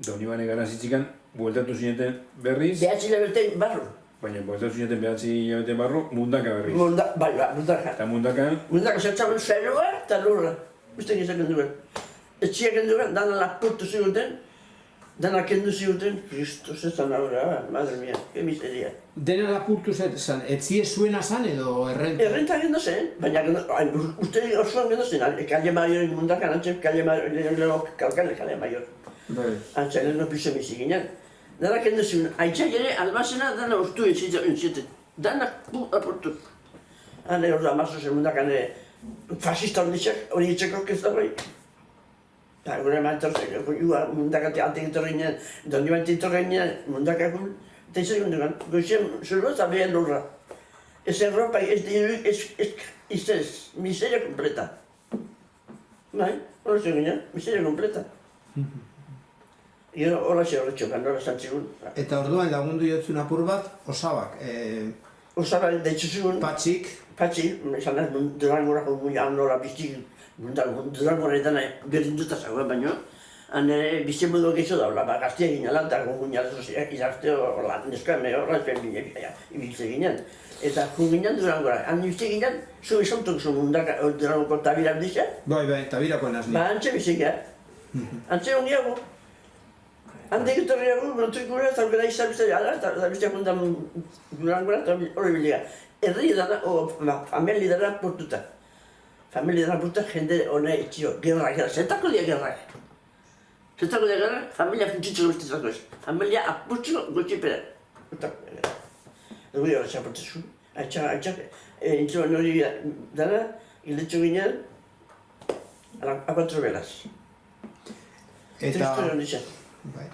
Donibane gara zitzikan, bueltatu zineten berriz, Behatzi labelten barru. baina bueltatu zineten behatzi hilabete barru, mundaka berriz. Bai, mundaka. Eta mundakan, Mundaka zertzamen zailoa eta lurra. Uste gizaken duen. Etxiak duen, dana lapurtu ziguten, dana kendu ziguten, Kristus ez zan ahora, madre mia, que miseria. Dena lapurtu zen, etzie zuena zan edo errenta? Errenta gendo zen, baina uste osoan gendo zen, kalle mayor mundakan, antxe kalle mayor, kalkale kalle mayor. Antxe leheno piso bizi ginen. Dana kendu zigun, aitzak ere albazena dana ustu entzieten. Dana apurtu. Hane hor da mazo zen mundakan fascista hori etxeko ez da bai. Gure eman torzen, mundakati ante gitorren ginen, dondi bante gitorren ginen, mundakakun, eta izan gundugan, goizien zurbo eta behen lurra. Ezen ropa ez diru, ez miseria completa. Bai, hori zen ginen, miseria completa. Gero hola ze horretxokan, nola zantzigun. Eta orduan lagundu jotzun apur bat, osabak, Osaba deitzu zigun, patxik, esan ez, Durangora joan nola biztik, Durangora edan berdinduta zagoen baino, hane bizien modu gehiago daula, gaztia ginen lan, eta gunguina izazte horla, neska eme horra ezpen ginen, ibiltze ginen. Eta gunginen Durangora, han ibiltze ginen, zu izantuk zu mundaka Durangoko tabira bidizia, bai, tabirako nazni. antxe bizikea, antxe hongiago. Hande egitorriago, notrikura eta gara izabiztea ala, eta bizteak mundan Durangora eta hori bilia. Herri dana, famili dana portuta. Famili dana portuta jende hone etxio, gerrak, zentako dia gerrak. Zentako dia gerrak, familia funtsitzeko bestetzako ez. Familia apurtzeko gotxipera. Zentako dia gerrak. Dugu hori txaportzezu. Aitzak, entzuan hori dana, giletxo ginen, a 4 velas. Eta... Triste hori